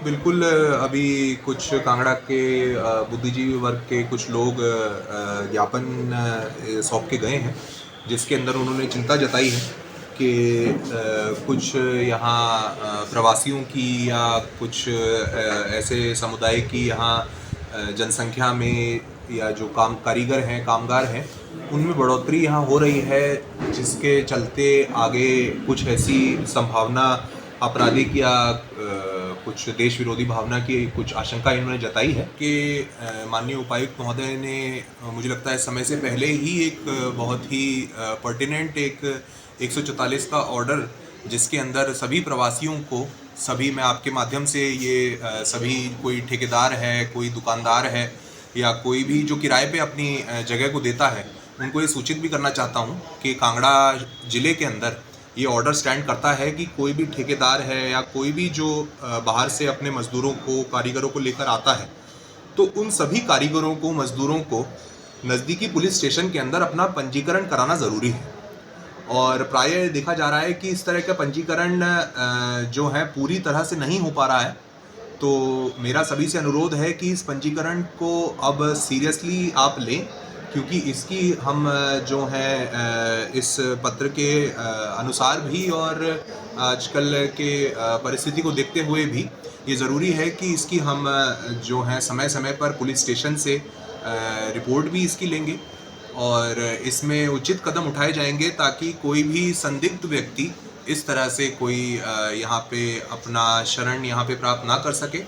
बिल्कुल अभी कुछ कांगड़ा के बुद्धिजीवी वर्ग के कुछ लोग ज्ञापन सौंप के गए हैं, जिसके अंदर उन्होंने चिंता जताई है कि कुछ यहाँ प्रवासियों की या कुछ ऐसे समुदाय की यहाँ जनसंख्या में या जो कारीगर हैं, कामगार हैं, उनमें बढ़ोतरी यहाँ हो रही है, जिसके चलते आगे कुछ ऐसी संभावना आपराधिक या कुछ देश विरोधी भावना की कुछ आशंका इन्होंने जताई है कि माननीय उपायुक्त महोदय ने मुझे लगता है समय से पहले ही एक बहुत ही पर्टिनेंट एक 144 का ऑर्डर, जिसके अंदर सभी प्रवासियों को, सभी मैं आपके माध्यम से ये सभी कोई ठेकेदार है, कोई दुकानदार है या कोई भी जो किराए पे अपनी जगह को देता है, उनको ये सूचित भी करना चाहता हूँ कि कांगड़ा ज़िले के अंदर ये ऑर्डर स्टैंड करता है कि कोई भी ठेकेदार है या कोई भी जो बाहर से अपने मज़दूरों को, कारीगरों को लेकर आता है, तो उन सभी कारीगरों को, मज़दूरों को नज़दीकी पुलिस स्टेशन के अंदर अपना पंजीकरण कराना ज़रूरी है। और प्रायः देखा जा रहा है कि इस तरह का पंजीकरण जो है पूरी तरह से नहीं हो पा रहा है। तो मेरा सभी से अनुरोध है कि इस पंजीकरण को अब सीरियसली आप लें, क्योंकि इसकी हम जो है इस पत्र के अनुसार भी और आजकल के परिस्थिति को देखते हुए भी ये ज़रूरी है कि इसकी हम जो है समय समय पर पुलिस स्टेशन से रिपोर्ट भी इसकी लेंगे और इसमें उचित कदम उठाए जाएंगे, ताकि कोई भी संदिग्ध व्यक्ति इस तरह से कोई यहाँ पे अपना शरण यहाँ पे प्राप्त ना कर सके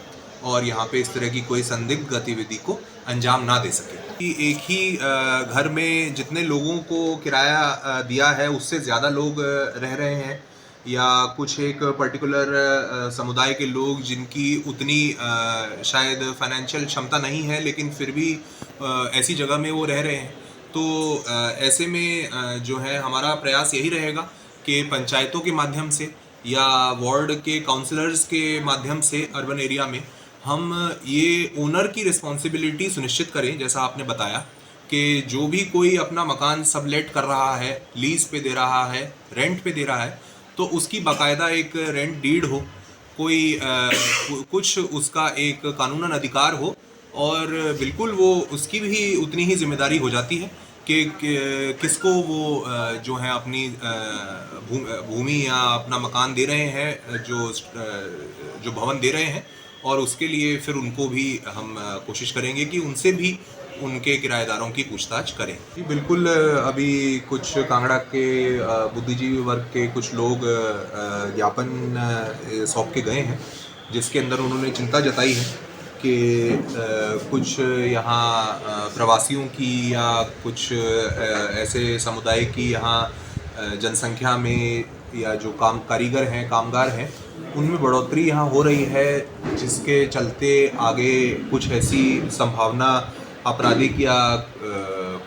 और यहाँ पे इस तरह की कोई संदिग्ध गतिविधि को अंजाम ना दे सके। कि एक ही घर में जितने लोगों को किराया दिया है, उससे ज़्यादा लोग रह रहे हैं, या कुछ एक पर्टिकुलर समुदाय के लोग जिनकी उतनी शायद फाइनेंशियल क्षमता नहीं है, लेकिन फिर भी ऐसी जगह में वो रह रहे हैं। तो ऐसे में जो है हमारा प्रयास यही रहेगा कि पंचायतों के माध्यम से या वार्ड के काउंसलर्स के माध्यम से अर्बन एरिया में हम ये ओनर की रिस्पॉन्सिबिलिटी सुनिश्चित करें, जैसा आपने बताया कि जो भी कोई अपना मकान सबलेट कर रहा है, लीज पे दे रहा है, रेंट पे दे रहा है, तो उसकी बाकायदा एक रेंट डीड हो, कोई कुछ उसका एक कानूनन अधिकार हो, और बिल्कुल वो उसकी भी उतनी ही जिम्मेदारी हो जाती है कि किसको वो जो है अपनी भूमि या अपना मकान दे रहे हैं, जो भवन दे रहे हैं, और उसके लिए फिर उनको भी हम कोशिश करेंगे कि उनसे भी उनके किराएदारों की पूछताछ करें। जी बिल्कुल अभी कुछ कांगड़ा के बुद्धिजीवी वर्ग के कुछ लोग ज्ञापन सौंप के गए हैं, जिसके अंदर उन्होंने चिंता जताई है कि कुछ यहाँ प्रवासियों की या कुछ ऐसे समुदाय की यहाँ जनसंख्या में या जो कारीगर हैं, कामगार हैं, उनमें बढ़ोतरी यहाँ हो रही है, जिसके चलते आगे कुछ ऐसी संभावना आपराधिक या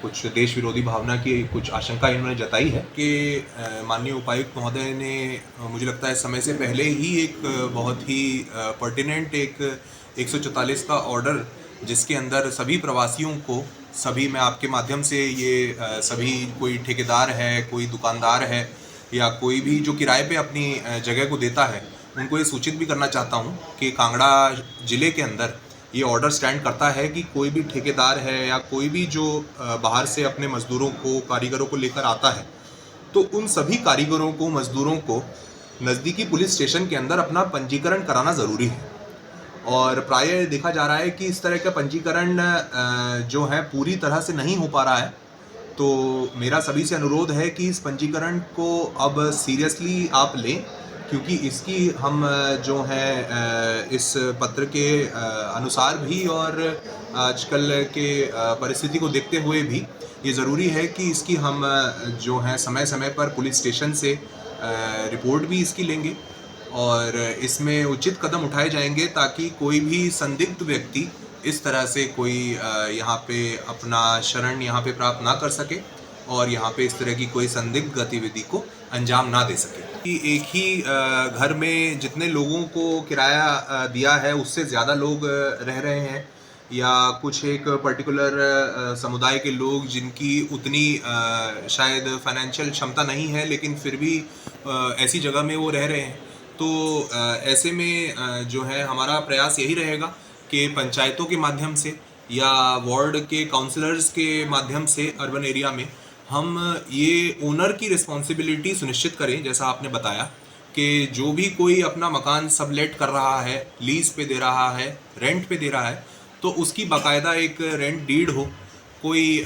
कुछ देश विरोधी भावना की कुछ आशंका इन्होंने जताई है कि माननीय उपायुक्त महोदय ने मुझे लगता है समय से पहले ही एक बहुत ही पर्टिनेंट एक 144 का ऑर्डर, जिसके अंदर सभी प्रवासियों को, सभी मैं आपके माध्यम से ये सभी कोई ठेकेदार है, कोई दुकानदार है या कोई भी जो किराए पे अपनी जगह को देता है, उनको ये सूचित भी करना चाहता हूँ कि कांगड़ा ज़िले के अंदर ये ऑर्डर स्टैंड करता है कि कोई भी ठेकेदार है या कोई भी जो बाहर से अपने मज़दूरों को, कारीगरों को लेकर आता है, तो उन सभी कारीगरों को, मज़दूरों को नज़दीकी पुलिस स्टेशन के अंदर अपना पंजीकरण कराना ज़रूरी है। और प्रायः देखा जा रहा है कि इस तरह का पंजीकरण जो है पूरी तरह से नहीं हो पा रहा है। तो मेरा सभी से अनुरोध है कि इस पंजीकरण को अब सीरियसली आप लें, क्योंकि इसकी हम जो है इस पत्र के अनुसार भी और आजकल के परिस्थिति को देखते हुए भी ये ज़रूरी है कि इसकी हम जो है समय समय पर पुलिस स्टेशन से रिपोर्ट भी इसकी लेंगे और इसमें उचित कदम उठाए जाएंगे, ताकि कोई भी संदिग्ध व्यक्ति इस तरह से कोई यहाँ पे अपना शरण यहाँ पे प्राप्त ना कर सके और यहाँ पे इस तरह की कोई संदिग्ध गतिविधि को अंजाम ना दे सके। कि एक ही घर में जितने लोगों को किराया दिया है, उससे ज़्यादा लोग रह रहे हैं, या कुछ एक पर्टिकुलर समुदाय के लोग जिनकी उतनी शायद फाइनेंशियल क्षमता नहीं है, लेकिन फिर भी ऐसी जगह में वो रह रहे हैं। तो ऐसे में जो है हमारा प्रयास यही रहेगा कि पंचायतों के माध्यम से या वार्ड के काउंसलर्स के माध्यम से अर्बन एरिया में हम ये ओनर की रिस्पॉन्सिबिलिटी सुनिश्चित करें, जैसा आपने बताया कि जो भी कोई अपना मकान सबलेट कर रहा है, लीज पे दे रहा है, रेंट पे दे रहा है, तो उसकी बाकायदा एक रेंट डीड हो, कोई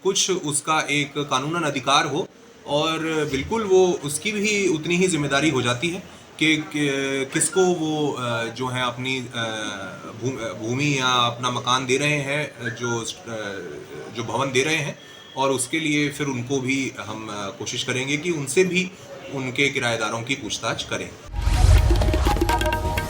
कुछ उसका एक कानूनन अधिकार हो, और बिल्कुल वो उसकी भी उतनी ही जिम्मेदारी हो जाती है कि किसको वो जो है अपनी भूमि या अपना मकान दे रहे हैं, जो भवन दे रहे हैं, और उसके लिए फिर उनको भी हम कोशिश करेंगे कि उनसे भी उनके किराएदारों की पूछताछ करें।